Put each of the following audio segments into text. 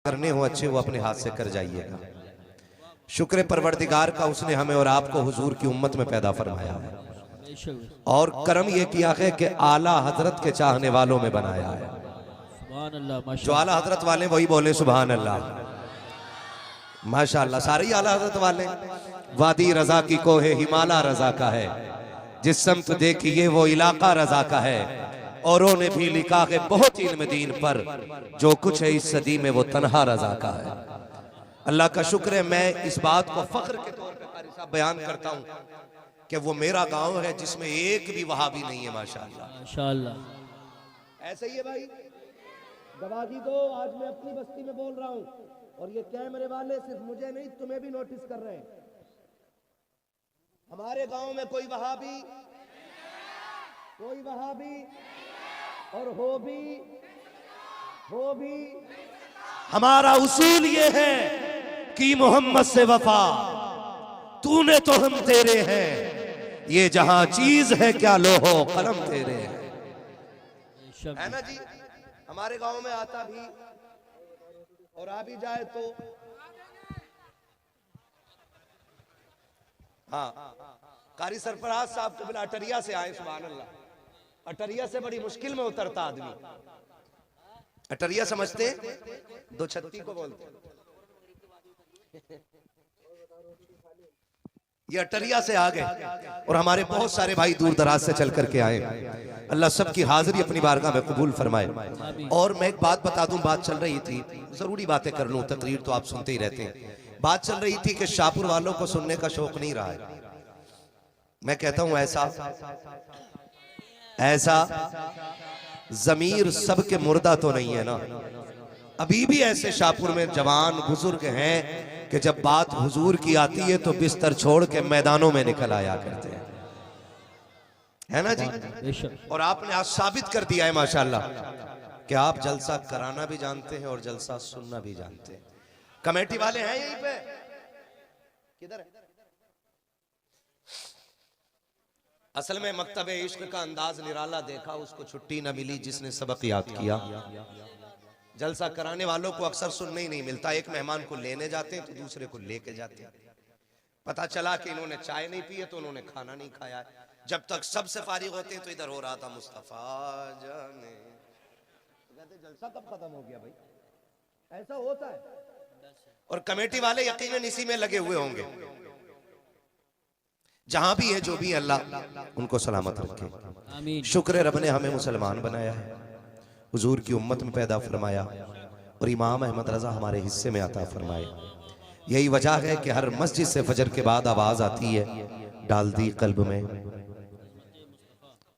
करने हो अच्छे वो अपने हाथ से कर जाइएगा। शुक्र परवरदिगार का, उसने हमें और आपको हुजूर की उम्मत में पैदा फरमाया है और करम यह किया है कि आला हजरत के चाहने वालों में बनाया है। जो आला हजरत वाले वही बोले सुभान अल्लाह। माशाअल्लाह सारे ही आला हजरत वाले। वादी रजा की कोहे हिमाला रजा का है, जिस समत देखिए वो इलाका रजा का है। औरों ने भी लिखा है बहुत इल्म दीन पर, जो कुछ है इस सदी में वो तन्हा रजा का है। अल्लाह का शुक्र है, मैं इस बात को फख्र के तौर पे कारी साहब बयान करता हूँ कि वो मेरा गांव है जिसमें एक भी वहाबी नहीं है। माशाअल्लाह माशाअल्लाह। ऐसा ही है भाई, गवाही दो। आज मैं अपनी बस्ती में बोल रहा हूँ और ये कैमरे वाले सिर्फ मुझे नहीं तुम्हें भी नोटिस कर रहे हैं। हमारे गांव में कोई वहाबी और हो भी हमारा उसूल ये है कि मोहम्मद से वफा, तूने तो हम तेरे हैं, ये जहां चीज है क्या लोहो कलम तेरे है ना जी। हमारे गांव में आता भी और आ भी जाए तो हाँ, कारी सरफराज साहब तो बिना अटरिया से आए, सुभान अल्लाह। अटरिया से बड़ी मुश्किल में उतरता आदमी। अटरिया समझते, दो छत्ती को बोलते। ये अटरिया से आ गए और हमारे बहुत सारे भाई दूर दराज से चल करके आए। अल्लाह सबकी हाजिरी अपनी बारगाह में कबूल फरमाए। और मैं एक बात बता दूं, बात चल रही थी, जरूरी बातें कर लूं, तकरीर तो आप सुनते ही रहते हैं। बात चल रही थी कि शाहपुर वालों को सुनने का शौक नहीं रहा है। मैं कहता हूं ऐसा जमीर सबके मुर्दा तो नहीं है ना। अभी भी ऐसे शाहपुर में जवान बुजुर्ग हैं कि जब बात हुजूर की आती है तो बिस्तर छोड़ के मैदानों में निकल आया करते हैं, है ना जी। और आपने आज साबित कर दिया है माशाल्लाह कि आप जलसा कराना भी जानते हैं और जलसा सुनना भी जानते हैं। कमेटी वाले हैं यहीं पे, किधर है? असल में मकतबे इश्क का अंदाज निराला देखा, उसको छुट्टी न मिली जिसने सबक याद किया। जलसा कराने वालों को अक्सर सुनने ही नहीं मिलता। एक मेहमान को लेने जाते हैं तो दूसरे को लेके जाते हैं। पता चला कि इन्होंने चाय नहीं पी है तो उन्होंने खाना नहीं खाया। जब तक सबसे फारिग होते हैं तो इधर हो रहा था मुस्तफा जाने, तो कहते जलसा कब खत्म हो गया भाई, ऐसा होता है। और कमेटी वाले यकीनन इसी में लगे हुए होंगे। जहां भी है जो भी, अल्लाह उनको सलामत रखे। शुक्र है रब ने हमें मुसलमान बनाया है, हुजूर की उम्मत में पैदा फरमाया और इमाम अहमद रजा हमारे हिस्से में आता फरमाए। यही वजह है कि हर मस्जिद से फजर के बाद आवाज आती है, डाल दी कल्ब में,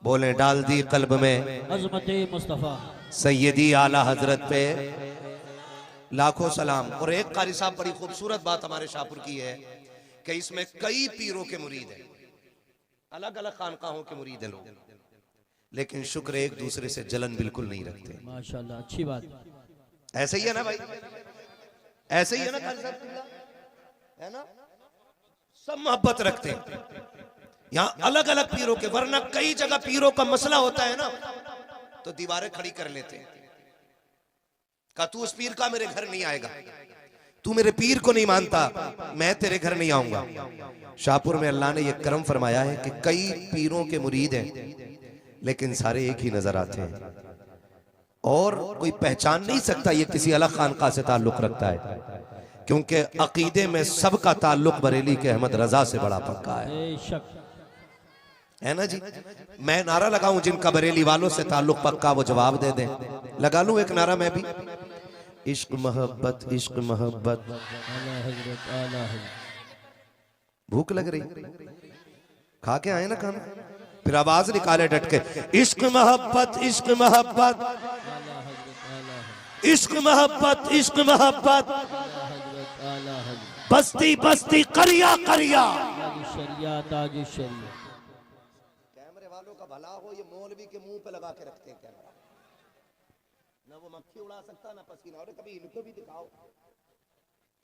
बोले डाल दी कल्ब में अज़मते मुस्तफा सैयदी आला हजरत पे लाखों सलाम। और एक कारी साहब बड़ी खूबसूरत बात हमारे शाहपुर की है कि इसमें कई पीरों के मुरीद हैं, अलग अलग खानकाहों के मुरीद हैं लोग, लेकिन शुक्र एक दूसरे से जलन बिल्कुल नहीं रखते। माशाल्लाह, अच्छी बात। ऐसे ही है ना भाई, ऐसे ही है ना कारी साहब, है ना, सब मोहब्बत रखते हैं। यहाँ अलग अलग पीरों के, वरना कई जगह पीरों का मसला होता है ना तो दीवारें खड़ी कर लेते हैं। का तू उस पीर का मेरे घर नहीं आएगा, तू मेरे पीर को नहीं मानता, मैं तेरे घर नहीं आऊंगा। शाहपुर में अल्लाह ने यह करम फरमाया है कि कई पीरों के मुरीद हैं लेकिन सारे एक ही नजर आते हैं और कोई पहचान नहीं सकता ये किसी अलग खानका से ताल्लुक रखता है, क्योंकि अकीदे में सबका ताल्लुक बरेली के अहमद रजा से बड़ा पक्का है ना जी। मैं नारा लगाऊं जिनका बरेली वालों से ताल्लुक पक्का वो जवाब दे दें। लगा लूं एक नारा मैं भी, इश्क मोहब्बत इश्क मोहब्बत। भूख लग रही, खा के आए ना खाना, फिर आवाज निकाले डट के, इश्क मोहब्बत इश्क मोहब्बत इश्क मोहब्बत इश्क मोहब्बत, बस्ती बस्ती करिया करिया। कैमरे वालों का भला हो, ये मौलवी के मुंह पे लगा के रखते हैं कैमरा, ना वो मक्खी उड़ा सकता ना पसीना। और कभी इनको भी दिखाओ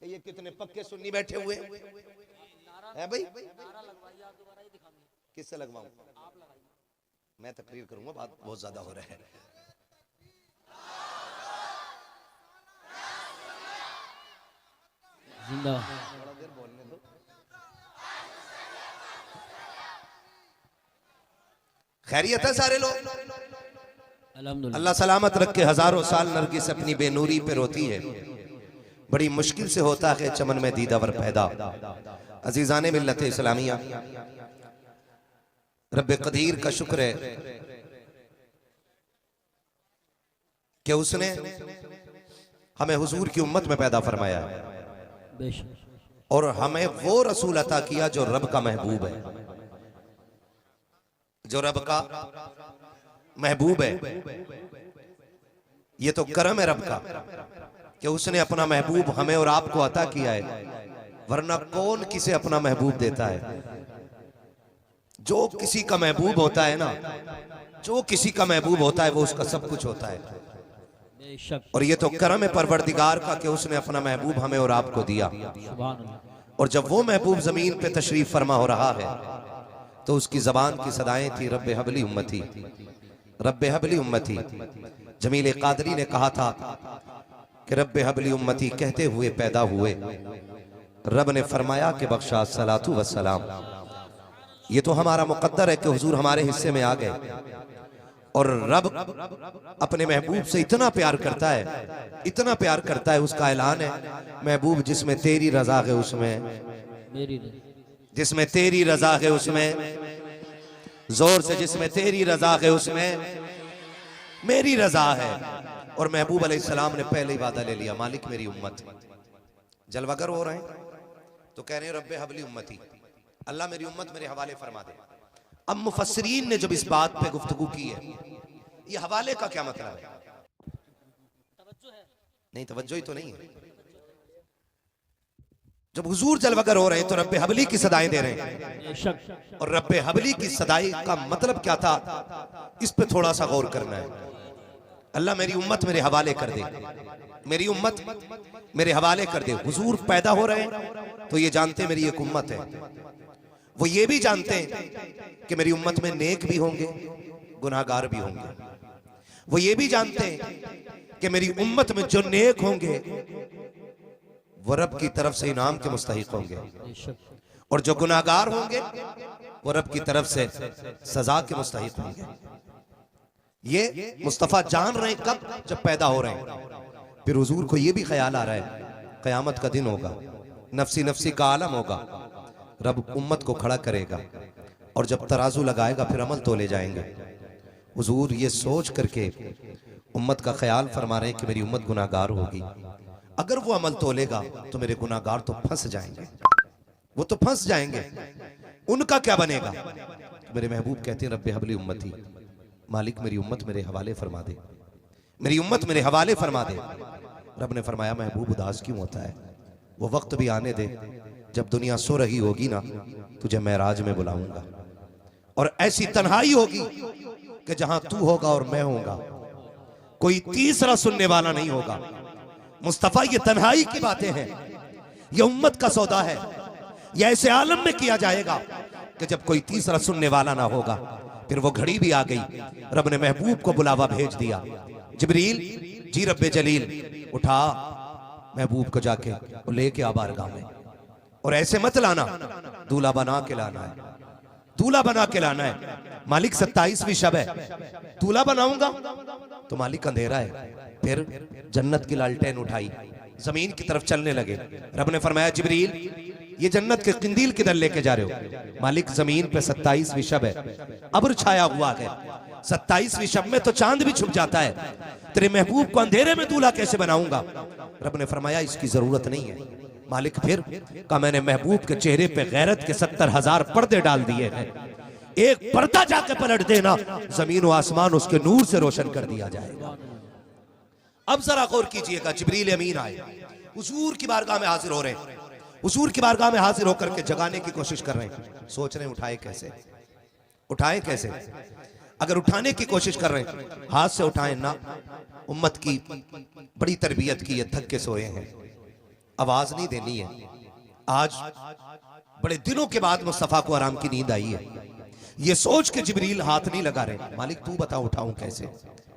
कि ये कितने पक्के सुन्नी बैठे हुए हैं भाई। किससे लगवाऊं? मैं तकरीर करूंगा, बात बहुत ज्यादा हो रहा है। जिंदा। खैरियत है सारे लोग? अल्हम्दुलिल्लाह। अल्लाह सलामत रखे। हजारों साल नरगिस अपनी बेनूरी पे रोती है, बड़ी मुश्किल से होता है चमन में दीदावर पैदा। अजीजाने मिल्लत इस्लामिया, रब्बे कदीर का शुक्र है कि उसने हमें हुजूर की उम्मत में पैदा फरमाया बेशक। और हमें वो रसूल अता किया जो रब का महबूब है, जो रब का महबूब है। ये तो करम है रब का कि उसने अपना महबूब हमें और आपको अता किया है, वरना कौन किसे अपना महबूब देता है? जो किसी का महबूब होता है ना, जो किसी का महबूब होता है वो उसका सब कुछ होता है। बेशक। और ये तो करम है परवरदिगार का कि उसने अपना महबूब हमें और आपको दिया। सुभान अल्लाह। और जब वो महबूब जमीन पे तशरीफ फरमा हो रहा है तो उसकी जबान की सदाएं थी रब्बे हबली उम्मती, रब्बे हबली उम्मती। जमील कादरी ने कहा था कि रब्बे हबली उम्मती कहते हुए पैदा हुए, रब ने फरमाया कि बख्शा सलातु वस्सलाम। ये तो हमारा मुकद्दर है कि हुजूर हमारे हिस्से में आ गए। और रब अपने महबूब से इतना प्यार करता है, इतना प्यार करता है, उसका ऐलान है महबूब जिसमें तेरी रजा है उसमें मेरी, जिसमें तेरी रजा है उसमें, जोर से, जिसमें तेरी रजा है उसमें मेरी रजा है। और महबूब अलैहिस्सलाम ने पहले ही वादा ले लिया, मालिक मेरी उम्मत। जलवागर हो रहे हैं तो कह रहे हैं रब्बे हबली उम्मती, अल्लाह मेरी उम्मत मेरे हवाले फरमा दे। अब मुफस्सिरीन ने जब इस बात पे गुफ्तगू की है, ये हवाले का क्या मतलब है? नहीं, तवज्जो ही तो नहीं है। जब हुजूर जलवगर हो रहे हैं तो रब्बे हबली की सदाएं दे रहे हैं, बेशक। और रब्बे हबली की सदाई का मतलब क्या था, इस पे थोड़ा सा गौर करना है। अल्लाह मेरी उम्मत मेरे हवाले कर दे, मेरी उम्मत मेरे हवाले कर दे। हुजूर पैदा हो रहे हैं तो ये जानते मेरी एक उम्मत है, वो ये भी जानते हैं कि मेरी उम्मत में नेक भी होंगे, गुनाहगार भी होंगे। वो ये भी जानते हैं कि मेरी उम्मत में जो नेक होंगे वो रब की तरफ से इनाम के मुस्तहिक होंगे, और जो गुनाहगार होंगे वो रब की तरफ से सजा के मुस्तहिक होंगे। ये मुस्तफा जान रहे हैं कब, जब पैदा हो रहे हैं। फिर हुजूर को ये भी ख्याल आ रहा है कयामत का दिन होगा, नफसी नफसी का आलम होगा, रब उम्मत को खड़ा करेगा और जब तराजू लगाएगा फिर अमल तोले जाएंगे। हुजूर ये सोच करके उम्मत का ख्याल फरमा रहे हैं कि मेरी उम्मत गुनाहगार होगी, अगर वो अमल तोलेगा तो मेरे गुनाहगार तो फंस जाएंगे, वो तो फंस जाएंगे, उनका क्या बनेगा? मेरे महबूब कहते हैं रब्बे हबली उम्मती, मालिक मेरी उम्मत मेरे हवाले फरमा दे, मेरी उम्मत मेरे हवाले फरमा दे। रब ने फरमाया महबूब उदास क्यों होता है, वो वक्त भी आने दे जब दुनिया सो रही होगी ना, तुझे महराज में बुलाऊंगा, और ऐसी तन्हाई होगी कि जहां तू होगा और मैं होगा, कोई तीसरा सुनने वाला नहीं होगा। मुस्तफा ये तन्हाई की बातें हैं, ये उम्मत का सौदा है, ये ऐसे आलम में किया जाएगा कि जब कोई तीसरा सुनने वाला ना होगा। फिर वो घड़ी भी आ गई, रब ने महबूब को बुलावा भेज दिया, जिब्रील जी रब्बे जलील उठा महबूब को जाके वो लेके आ बारगाह में, और ऐसे मत लाना, दूल्हा बना के लाना है, दूल्हा बना के लाना है। मालिक 27वीं शब है, दूल्हा बनाऊंगा तो मालिक अंधेरा है। फिर जन्नत की लालटेन उठाई, जमीन की तरफ चलने लगे। रब ने फरमाया जिब्रील ये जन्नत के किंदील किधर लेके जा रहे हो? मालिक जमीन पे 27वीं शब है, अब्र छाया हुआ है, 27वीं शब में तो चांद भी छुप जाता है, तेरे महबूब को अंधेरे में दूल्हा कैसे बनाऊंगा? रब ने फरमाया इसकी जरूरत नहीं है। मालिक फिर कहा मैंने महबूब के चेहरे पे गैरत के 70,000 पर्दे डाल दिए हैं, एक पर्दा जाके पलट देना, जमीन व आसमान उसके नूर से रोशन कर दिया जाएगा। अब जरा गौर कीजिएगा, जिब्रील अमीन आए, हुजूर की बारगाह में हाजिर हो रहे हैं, हुजूर की बारगाह में हाजिर होकर के जगाने की कोशिश कर रहे हैं, सोच रहे हैं उठाए कैसे, उठाए कैसे। अगर उठाने की कोशिश कर रहे हैं हाथ से उठाएं ना, उम्मत की बड़ी तरबियत की है, थक के सोए हैं, आवाज नहीं देनी है। आज बड़े दिनों के बाद मुस्तफा को आराम की नींद आई है, ये सोच के जिब्रील हाथ नहीं लगा रहे, मालिक तू बता उठाऊं कैसे?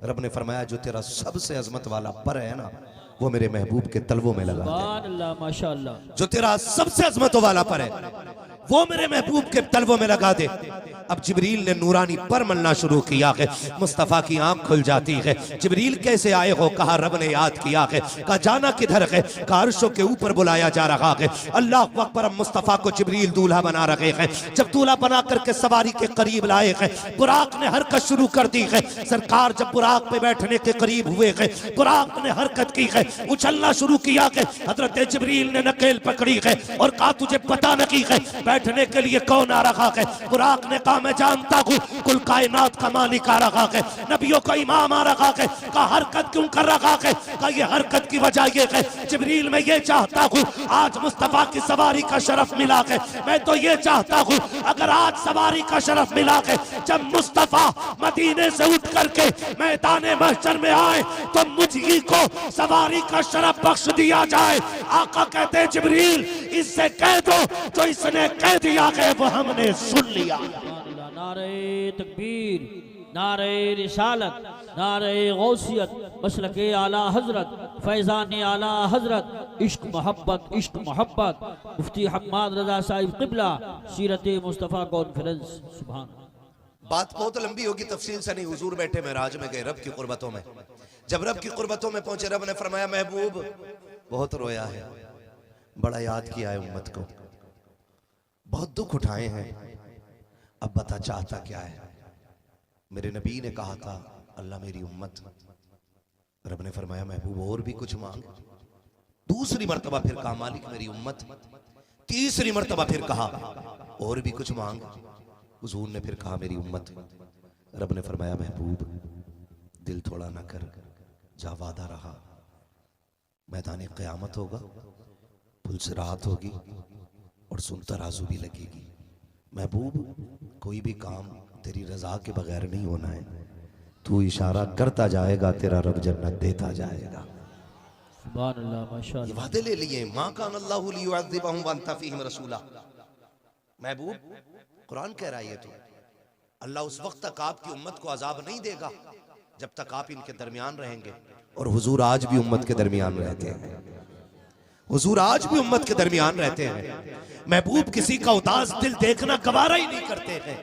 रब ने फरमाया जो तेरा सबसे अजमत वाला पर है ना, वो मेरे महबूब के तलवों में लगा दे। सुभान अल्लाह माशाअल्लाह। जो तेरा सबसे अजमतों वाला पर है वो मेरे महबूब के तलवों में लगा दे। अब जिब्रील ने नूरानी पर मलना शुरू किया है, मुस्तफ़ा की आंख खुल जाती है। जिब्रील कैसे आए हो? कहा रब ने याद किया है। कहा जाना किधर है? कहा अर्शों के ऊपर बुलाया जा रहा है। अल्लाह अकबर। अब मुस्तफ़ा को जिब्रील दूल्हा बना रहे हैं। जब दूल्हा बना करके सवारी के करीब लाए हैं, बुराक ने हरकत शुरू कर दी है। सरकार जब बुराक पे बैठने के करीब हुए हैं, बुराक ने हरकत की है, उछलना शुरू किया है। हजरत जिब्रील ने नकेल पकड़ी है और कहा तुझे पता नहीं है बैठने के लिए कौन आ रहा है? बुराक ने कहा मैं जानता हूँ, कुल कायनात का मालिक आ रहा है, नबियों का इमाम आ रहा है। कहा हरकत क्यों कर रहा है? कहा ये हरकत की वजह ये है जिब्रील मैं ये चाहता हूँ आज मुस्तफा की सवारी का शरफ मिला है। मैं तो ये चाहता हूँ अगर आज सवारी का शरफ मिला है, जब मुस्तफा मदीने से उठ करके मैदान महशर में आए तो मुझी को सवारी का शरफ बख्श दिया जाए। आका कहते हैं जिब्रील इससे कह दो जो इसने कह दिया है वो हमने सुन लिया। नारे तकबीर, नारे रिसालत, नारे गौसियत, मसलके आला हजरत, फैजान आला हजरत, इश्क मोहब्बत, इश्क मोहब्बत। मुफ्ती हम्माद रजा साहिब किबला, सीरत मुस्तफ़ा कॉन्फ्रेंस। सुभान। बात बहुत लंबी होगी, तफसील से नहीं। हुजूर बैठे महराज में गए रब की कुर्बतों में। जब रब की कुर्बतों में पहुंचे, रब ने फरमाया महबूब बहुत रोया है, बड़ा याद किया है उम्मत को, बहुत दुख उठाए हैं, अब बता चाहता क्या है? मेरे नबी ने कहा था अल्लाह मेरी उम्मत। रब ने फरमाया महबूब और भी कुछ मांग। दूसरी मर्तबा फिर कहा मालिक मेरी उम्मत। तीसरी मर्तबा फिर कहा और भी कुछ मांग। हुजूर ने फिर कहा मेरी उम्मत। रब ने फरमाया महबूब दिल थोड़ा ना कर, जा वादा रहा, मैदान क़यामत होगा, पुल से राहत होगी और सुन तराजू भी लगेगी। महबूब कोई भी काम तेरी रजा के बगैर नहीं होना है, तू इशारा करता जाएगा तेरा रब जन्नत देता जाएगा। सुभान अल्लाह माशाअल्लाह। ये वादे ले लिए। माँ कान अल्लाहु लियुअज़्ज़िबहुम व अंता फ़ीहिम रसूला। महबूब कुरान कह रहा है ये तो अल्लाह उस वक्त तक आपकी उम्मत को अजाब नहीं देगा जब तक आप इनके दरमियान रहेंगे। और हुजूर आज भी उम्मत के दरमियान रहते हैं। हुजूर आज भी उम्मत के दरमियान रहते हैं। महबूब किसी का उदास दिल देखना गवारा ही नहीं करते हैं।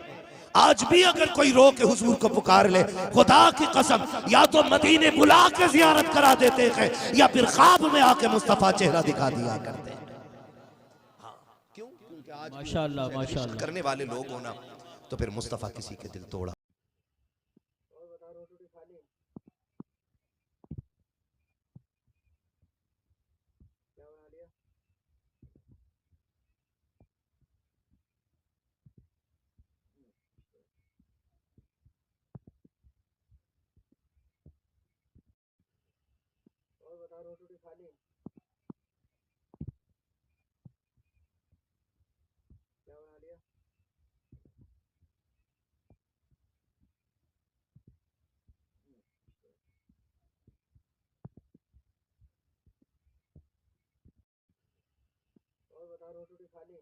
आज भी अगर कोई रो के हुजूर को पुकार ले, खुदा की कसम या तो मदीने बुला के जियारत करा देते हैं या फिर ख्वाब में आके मुस्तफा चेहरा दिखा दिया करते हैं। हाँ, क्यों? क्योंकि आज माशाअल्लाह माशाअल्लाह करने वाले लोग होना तो फिर मुस्तफा किसी के दिल तोड़ा। रोटी खा ली? क्या बना लिया? और बता रोटी खा ली?